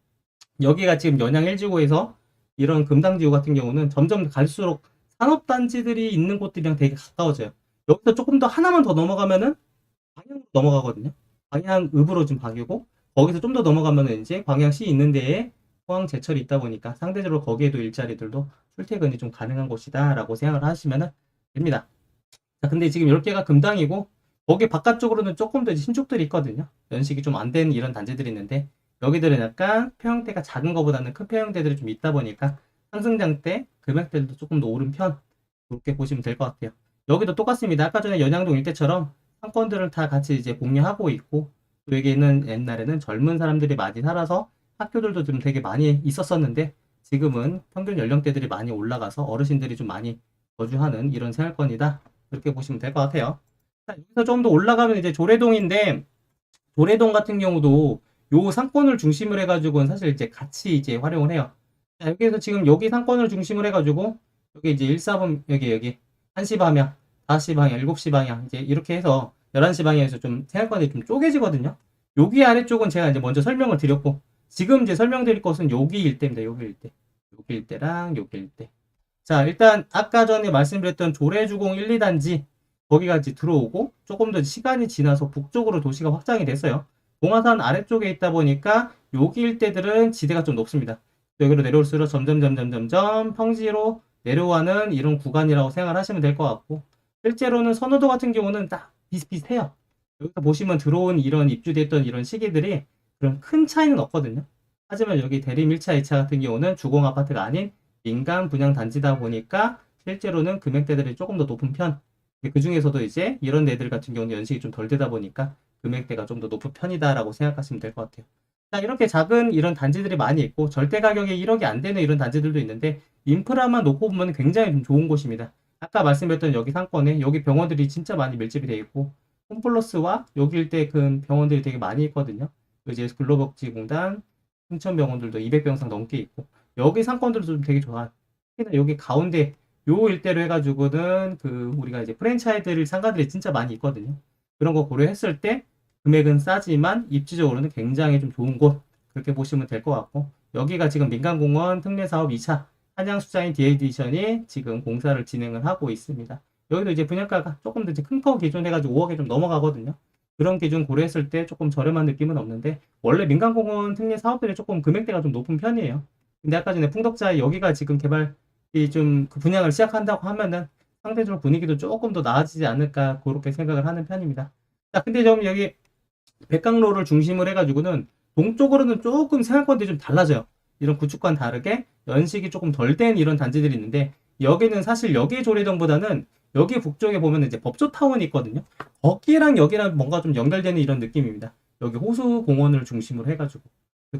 여기가 지금 연양 1지구에서 이런 금당지구 같은 경우는 점점 갈수록 산업단지들이 있는 곳들이랑 되게 가까워져요. 여기서 조금 더 하나만 더 넘어가면은 광양으로 넘어가거든요. 광양읍으로 좀 바뀌고, 거기서 좀 더 넘어가면은 이제 광양시 있는 데에 포항제철이 있다 보니까 상대적으로 거기에도 일자리들도 출퇴근이 좀 가능한 곳이다 라고 생각을 하시면 됩니다. 자, 근데 지금 10개가 금당이고 거기 바깥쪽으로는 조금 더 신축들이 있거든요. 연식이 좀 안 된 이런 단지들이 있는데 여기들은 약간 평형대가 작은 것보다는 큰 평형대들이 좀 있다 보니까 상승장 때 금액대도 조금 더 오른 편, 그렇게 보시면 될 것 같아요. 여기도 똑같습니다. 아까 전에 연양동 일대처럼 상권들을 다 같이 이제 공유하고 있고, 또 여기는 옛날에는 젊은 사람들이 많이 살아서 학교들도 좀 되게 많이 있었었는데 지금은 평균 연령대들이 많이 올라가서 어르신들이 좀 많이 거주하는 이런 생활권이다. 그렇게 보시면 될 것 같아요. 자, 여기서 좀 더 올라가면 이제 조례동인데, 조례동 같은 경우도 요 상권을 중심으로 해가지고는 사실 이제 같이 이제 활용을 해요. 자, 여기에서 지금 여기 상권을 중심으로 해가지고 여기 이제 1사번 여기 1시 방향, 5시 방향, 7시 방향 이제 이렇게 해서 11시 방향에서 좀 생활권이 좀 쪼개지거든요. 여기 아래쪽은 제가 이제 먼저 설명을 드렸고, 지금 이제 설명드릴 것은 여기 일대입니다. 여기 일대. 여기 일대랑 여기 일대. 자, 일단 아까 전에 말씀드렸던 조례주공 1, 2단지 거기까지 들어오고 조금 더 시간이 지나서 북쪽으로 도시가 확장이 됐어요. 동화산 아래쪽에 있다 보니까 여기 일대들은 지대가 좀 높습니다. 여기로 내려올수록 점점 평지로 내려가는 이런 구간이라고 생각하시면 될 것 같고, 실제로는 선호도 같은 경우는 딱 비슷비슷해요. 여기서 보시면 들어온 이런 입주됐던 이런 시기들이 그런 큰 차이는 없거든요. 하지만 여기 대림 1차, 2차 같은 경우는 주공 아파트가 아닌 민간 분양 단지다 보니까 실제로는 금액대들이 조금 더 높은 편. 그 중에서도 이제 이런 데들 같은 경우는 연식이 좀 덜 되다 보니까 금액대가 좀 더 높은 편이다라고 생각하시면 될 것 같아요. 자, 이렇게 작은 이런 단지들이 많이 있고 절대 가격이 1억이 안 되는 이런 단지들도 있는데 인프라만 놓고 보면 굉장히 좀 좋은 곳입니다. 아까 말씀드렸던 여기 상권에 여기 병원들이 진짜 많이 밀집이 되어 있고, 홈플러스와 여기 일대 큰 병원들이 되게 많이 있거든요. 이제 근로복지공단, 순천병원들도 200병상 넘게 있고, 여기 상권들도 좀 되게 좋아. 특히나 여기 가운데 요 일대로 해가지고는 그 우리가 이제 프랜차이즈 상가들이 진짜 많이 있거든요. 그런 거 고려했을 때 금액은 싸지만 입지적으로는 굉장히 좀 좋은 곳, 그렇게 보시면 될 것 같고, 여기가 지금 민간공원 특례사업 2차 한양수자인 디에디션이 지금 공사를 진행을 하고 있습니다. 여기도 이제 분양가가 조금 더 큰 거 기준 해가지고 5억에 좀 넘어가거든요. 그런 기준 고려했을 때 조금 저렴한 느낌은 없는데, 원래 민간공원 특례 사업들이 조금 금액대가 좀 높은 편이에요. 근데 아까 전에 풍덕자 여기가 지금 개발이 좀 그 분양을 시작한다고 하면은 상대적으로 분위기도 조금 더 나아지지 않을까 그렇게 생각을 하는 편입니다. 자, 근데 좀 여기 백강로를 중심으로 해가지고는 동쪽으로는 조금 생활권들이 좀 달라져요. 이런 구축과는 다르게 연식이 조금 덜 된 이런 단지들이 있는데, 여기는 사실 여기 조례동보다는 여기 북쪽에 보면 이제 법조타운이 있거든요. 거기랑 여기랑 뭔가 좀 연결되는 이런 느낌입니다. 여기 호수공원을 중심으로 해가지고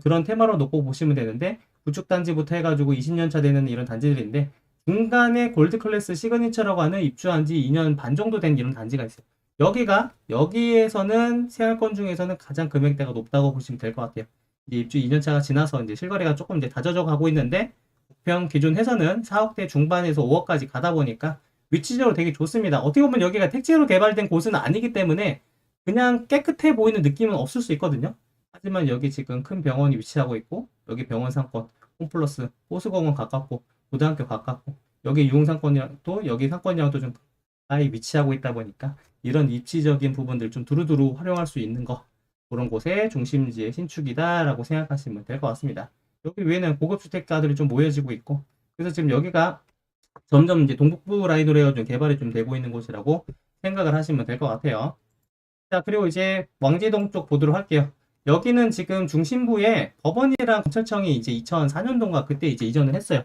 그런 테마로 놓고 보시면 되는데, 구축단지부터 해가지고 20년차 되는 이런 단지들인데 중간에 골드클래스 시그니처라고 하는 입주한 지 2년 반 정도 된 이런 단지가 있어요. 여기에서는 생활권 중에서는 가장 금액대가 높다고 보시면 될 것 같아요. 이제 입주 2년차가 지나서 이제 실거래가 조금 이제 다져져 가고 있는데, 목평 기준 해서는 4억대 중반에서 5억까지 가다 보니까 위치적으로 되게 좋습니다. 어떻게 보면 여기가 택지로 개발된 곳은 아니기 때문에 그냥 깨끗해 보이는 느낌은 없을 수 있거든요. 하지만 여기 지금 큰 병원이 위치하고 있고, 여기 병원 상권, 홈플러스, 호수공원 가깝고, 고등학교 가깝고, 여기 유흥상권이랑 또 여기 상권이랑도 좀 가까이 위치하고 있다 보니까 이런 입지적인 부분들 좀 두루두루 활용할 수 있는 거, 그런 곳의 중심지의 신축이다라고 생각하시면 될 것 같습니다. 여기 위에는 고급 주택가들이 좀 모여지고 있고, 그래서 지금 여기가 점점 이제 동북부 라인으로 해서 좀 개발이 좀 되고 있는 곳이라고 생각을 하시면 될 것 같아요. 자, 그리고 이제 왕제동 쪽 보도록 할게요. 여기는 지금 중심부에 법원이랑 검찰청이 이제 2004년도인가 그때 이제 이전을 했어요.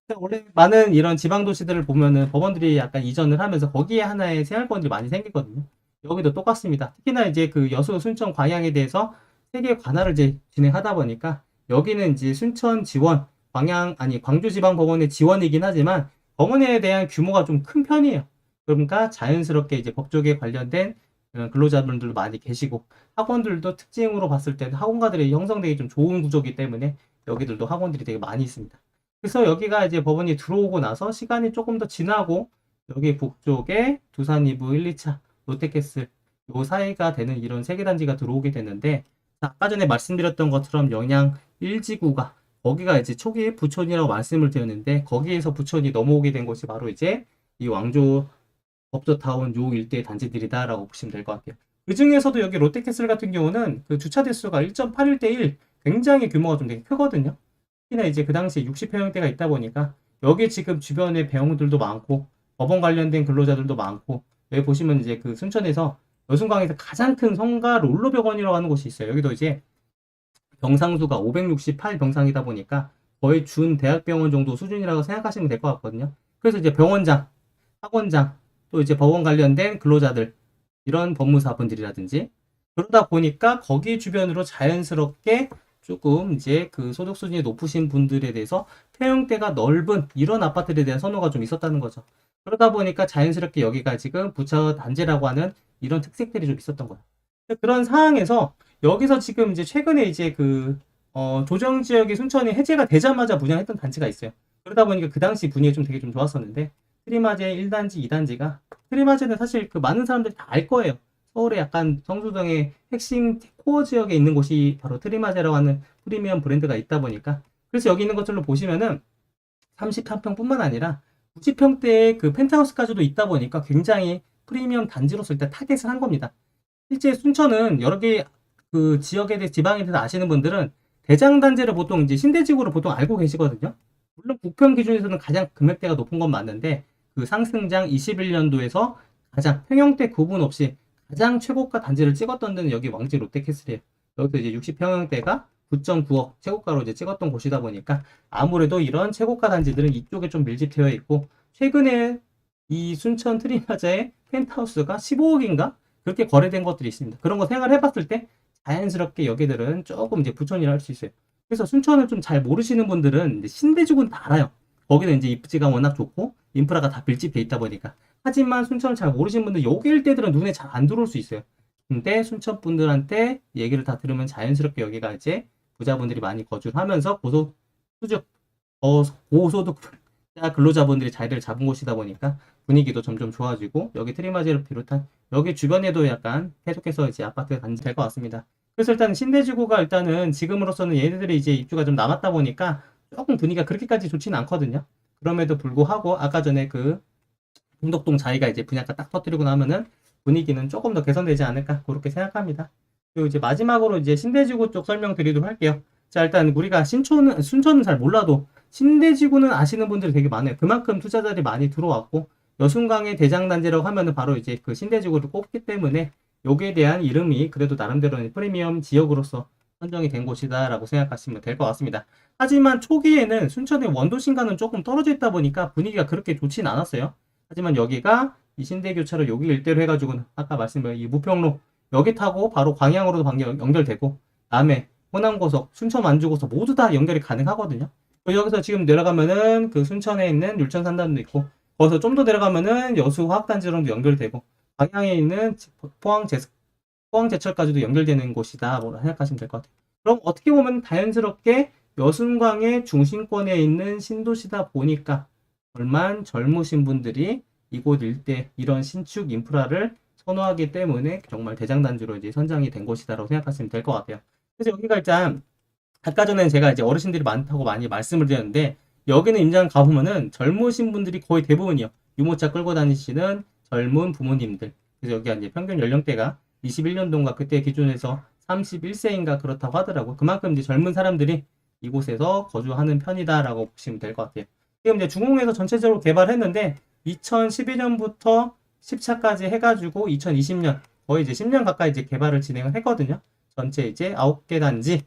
그러니까 원래 많은 이런 지방 도시들을 보면은 법원들이 약간 이전을 하면서 거기에 하나의 생활권들이 많이 생기거든요. 여기도 똑같습니다. 특히나 이제 그 여수, 순천, 광양에 대해서 세계 관할을 이제 진행하다 보니까 여기는 이제 순천 지원, 광주지방법원의 지원이긴 하지만 법원에 대한 규모가 좀 큰 편이에요. 그러니까 자연스럽게 이제 법 쪽에 관련된 근로자분들도 많이 계시고, 학원들도 특징으로 봤을 때는 학원가들이 형성되기 좀 좋은 구조이기 때문에 여기들도 학원들이 되게 많이 있습니다. 그래서 여기가 이제 법원이 들어오고 나서 시간이 조금 더 지나고 여기 북쪽에 두산 이브 1, 2차, 롯데캐슬 요 사이가 되는 이런 세계단지가 들어오게 됐는데, 아까 전에 말씀드렸던 것처럼 영양 1지구가 거기가 이제 초기에 부촌이라고 말씀을 드렸는데, 거기에서 부촌이 넘어오게 된 곳이 바로 이제 이 왕조 법조타운 요 일대 단지들이다라고 보시면 될 것 같아요. 그 중에서도 여기 롯데캐슬 같은 경우는 그 주차 대수가 1.81대 1, 굉장히 규모가 좀 되게 크거든요. 특히나 이제 그 당시에 60평형대가 있다 보니까 여기 지금 주변에 병원들도 많고 법원 관련된 근로자들도 많고, 여기 보시면 이제 그 순천에서 여순광에서 가장 큰 성가 롤러병원이라고 하는 곳이 있어요. 여기도 이제 병상수가 568 병상이다 보니까 거의 준 대학병원 정도 수준이라고 생각하시면 될 것 같거든요. 그래서 이제 병원장, 학원장, 또 이제 법원 관련된 근로자들, 이런 법무사분들이라든지, 그러다 보니까 거기 주변으로 자연스럽게 조금 이제 그 소득 수준이 높으신 분들에 대해서 평형대가 넓은 이런 아파트에 대한 선호가 좀 있었다는 거죠. 그러다 보니까 자연스럽게 여기가 지금 부처 단지라고 하는 이런 특색들이 좀 있었던 거예요. 그런 상황에서 여기서 지금 이제 최근에 이제 그 조정 지역이 순천이 해제가 되자마자 분양했던 단지가 있어요. 그러다 보니까 그 당시 분위기가 좀 되게 좀 좋았었는데, 트리마제 1단지, 2단지가, 트리마제는 사실 그 많은 사람들이 다 알 거예요. 서울의 약간 성수동의 핵심 코어 지역에 있는 곳이 바로 트리마제라고 하는 프리미엄 브랜드가 있다 보니까, 그래서 여기 있는 것들로 보시면은 33평뿐만 아니라 90평대의 그 펜트하우스까지도 있다 보니까 굉장히 프리미엄 단지로서 일단 타겟을 한 겁니다. 실제 순천은 여러 개 그 지역에 대해 지방에 대해서 아시는 분들은 대장 단지를 보통 이제 신대지구로 보통 알고 계시거든요. 물론 국평 기준에서는 가장 금액대가 높은 건 맞는데, 그 상승장 21년도에서 가장 평형대 구분 없이 가장 최고가 단지를 찍었던 데는 여기 왕지 롯데캐슬이에요. 여기서 이제 60평형대가 9.9억 최고가로 이제 찍었던 곳이다 보니까 아무래도 이런 최고가 단지들은 이쪽에 좀 밀집되어 있고, 최근에 이 순천 트리마자의 펜트하우스가 15억인가 그렇게 거래된 것들이 있습니다. 그런 거 생각을 해봤을 때 자연스럽게 여기들은 조금 이제 부촌이라 할 수 있어요. 그래서 순천을 좀 잘 모르시는 분들은 신대죽은 다 알아요. 거기는 이제 입지가 워낙 좋고 인프라가 다 밀집돼 있다 보니까. 하지만 순천을 잘 모르시는 분들 여기 일대들은 눈에 잘 안 들어올 수 있어요. 근데 순천 분들한테 얘기를 다 들으면 자연스럽게 여기가 이제 부자분들이 많이 거주를 하면서 수직 고소득 근로자분들이 자리를 잡은 곳이다 보니까 분위기도 점점 좋아지고, 여기 트리마지를 비롯한 여기 주변에도 약간 계속해서 이제 아파트가 단지 될 것 같습니다. 그래서 일단 신대지구가 일단은 지금으로서는 얘네들이 이제 입주가 좀 남았다 보니까 조금 분위기가 그렇게까지 좋지는 않거든요. 그럼에도 불구하고 아까 전에 그 홍덕동 자리가 이제 분양가 딱 터뜨리고 나면은 분위기는 조금 더 개선되지 않을까 그렇게 생각합니다. 그리고 이제 마지막으로 이제 신대지구 쪽 설명드리도록 할게요. 자, 일단 우리가 순천은 잘 몰라도 신대지구는 아시는 분들이 되게 많아요. 그만큼 투자자들이 많이 들어왔고, 여순강의 대장단지라고 하면은 바로 이제 그 신대지구를 꼽기 때문에 여기에 대한 이름이 그래도 나름대로 프리미엄 지역으로서 선정이 된 곳이다라고 생각하시면 될 것 같습니다. 하지만 초기에는 순천의 원도심과는 조금 떨어져 있다 보니까 분위기가 그렇게 좋진 않았어요. 하지만 여기가 이 신대교차로 여기 일대로 해가지고 아까 말씀드린 이 무평로 여기 타고 바로 광양으로도 연결되고, 다음에 호남고속, 순천 완주고속 모두 다 연결이 가능하거든요. 여기서 지금 내려가면은 그 순천에 있는 율천산단도 있고, 거기서 좀 더 내려가면은 여수화학단지로도 연결되고, 광양에 있는 포항제철까지도 연결되는 곳이다 생각하시면 될 것 같아요. 그럼 어떻게 보면 자연스럽게 여순광의 중심권에 있는 신도시다 보니까 얼만 젊으신 분들이 이곳 일대 이런 신축 인프라를 선호하기 때문에 정말 대장단지로 이제 선정이 된 곳이다라고 생각하시면 될 것 같아요. 그래서 여기가 일단 아까 전에 제가 이제 어르신들이 많다고 많이 말씀을 드렸는데 여기는 임장 가보면은 젊으신 분들이 거의 대부분이요. 유모차 끌고 다니시는 젊은 부모님들. 그래서 여기가 이제 평균 연령대가 21년도인가 그때 기준에서 31세인가 그렇다고 하더라고요. 그만큼 이제 젊은 사람들이 이곳에서 거주하는 편이다라고 보시면 될 것 같아요. 지금 이제 중공에서 전체적으로 개발했는데 2012년부터 10차까지 해가지고 2020년 거의 이제 10년 가까이 이제 개발을 진행을 했거든요. 전체 이제 9개 단지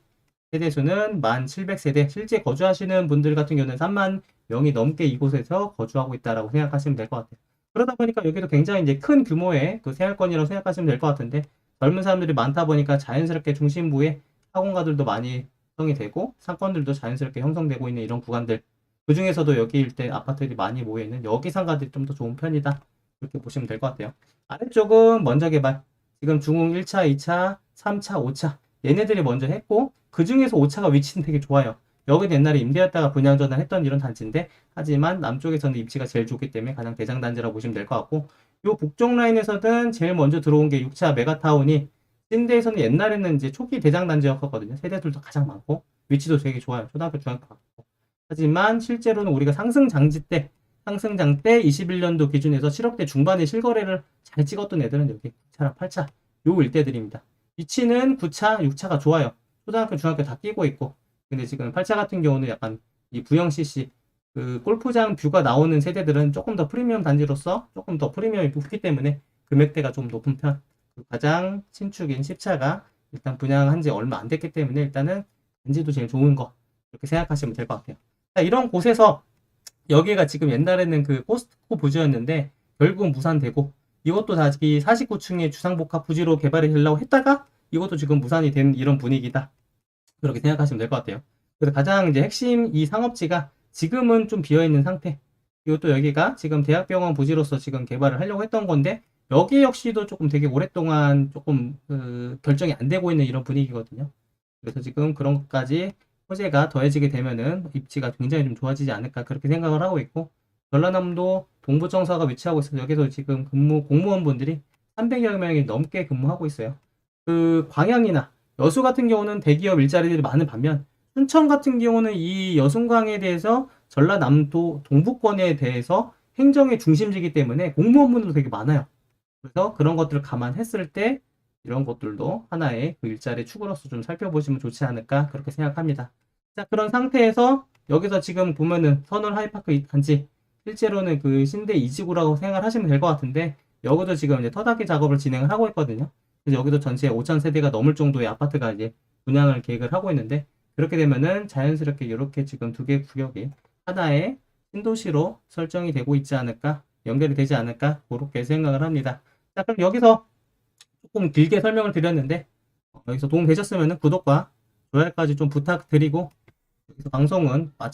세대수는 1700세대, 실제 거주하시는 분들 같은 경우는 3만 명이 넘게 이곳에서 거주하고 있다라고 생각하시면 될 것 같아요. 그러다 보니까 여기도 굉장히 이제 큰 규모의 그 생활권이라고 생각하시면 될 것 같은데 젊은 사람들이 많다 보니까 자연스럽게 중심부에 학원가들도 많이 형성이 되고 상권들도 자연스럽게 형성되고 있는 이런 구간들 그 중에서도 여기 일대 아파트들이 많이 모여있는 여기 상가들이 좀 더 좋은 편이다 이렇게 보시면 될 것 같아요. 아래쪽은 먼저 개발 지금 중흥 1차, 2차, 3차, 5차 얘네들이 먼저 했고 그 중에서 5차가 위치는 되게 좋아요. 여기는 옛날에 임대했다가 분양 전환했던 이런 단지인데 하지만 남쪽에서는 입지가 제일 좋기 때문에 가장 대장 단지라고 보시면 될 것 같고 요 북쪽 라인에서는 제일 먼저 들어온 게 6차 메가타운이 신대에서는 옛날에는 이제 초기 대장 단지였거든요. 세대들도 가장 많고 위치도 되게 좋아요. 초등학교 중학교 같고 하지만 실제로는 우리가 상승장 때 21년도 기준에서 7억대 중반의 실거래를 잘 찍었던 애들은 여기 9차랑 8차 요 일대들입니다. 위치는 9차, 6차가 좋아요. 초등학교, 중학교 다 끼고 있고 근데 지금 8차 같은 경우는 약간 이 부영 CC 그 골프장 뷰가 나오는 세대들은 조금 더 프리미엄 단지로서 조금 더 프리미엄이 높기 때문에 금액대가 좀 높은 편. 가장 신축인 10차가 일단 분양한 지 얼마 안 됐기 때문에 일단은 단지도 제일 좋은 거 이렇게 생각하시면 될 것 같아요. 자, 이런 곳에서 여기가 지금 옛날에는 그 코스트코 부지였는데 결국은 무산되고 이것도 다시 49층의 주상복합 부지로 개발이 되려고 했다가 이것도 지금 무산이 된 이런 분위기다. 그렇게 생각하시면 될 것 같아요. 그래서 가장 이제 핵심 이 상업지가 지금은 좀 비어있는 상태. 이것도 여기가 지금 대학병원 부지로서 지금 개발을 하려고 했던 건데 여기 역시도 조금 되게 오랫동안 조금 결정이 안 되고 있는 이런 분위기거든요. 그래서 지금 그런 것까지 호재가 더해지게 되면은 입지가 굉장히 좀 좋아지지 않을까 그렇게 생각을 하고 있고 전라남도 동부청사가 위치하고 있어서 여기서 지금 공무원분들이 300여 명이 넘게 근무하고 있어요. 그 광양이나 여수 같은 경우는 대기업 일자리들이 많은 반면 순천 같은 경우는 이 여순광에 대해서 전라남도 동부권에 대해서 행정의 중심지이기 때문에 공무원분들도 되게 많아요. 그래서 그런 것들을 감안했을 때 이런 것들도 하나의 그 일자리 축으로서 좀 살펴보시면 좋지 않을까 그렇게 생각합니다. 자, 그런 상태에서 여기서 지금 보면은 선월 하이파크 단지 실제로는 그 신대 이지구라고 생각을 하시면 될 것 같은데 여기도 지금 이제 터닫기 작업을 진행을 하고 있거든요. 그래서 여기도 전체 5,000세대가 넘을 정도의 아파트가 이제 분양을 계획을 하고 있는데 그렇게 되면은 자연스럽게 이렇게 지금 두 개 구역이 하나의 신도시로 설정이 되고 있지 않을까 연결이 되지 않을까 그렇게 생각을 합니다. 자, 그럼 여기서 조금 길게 설명을 드렸는데 여기서 도움 되셨으면 구독과 좋아요까지 좀 부탁드리고 여기서 방송은 마치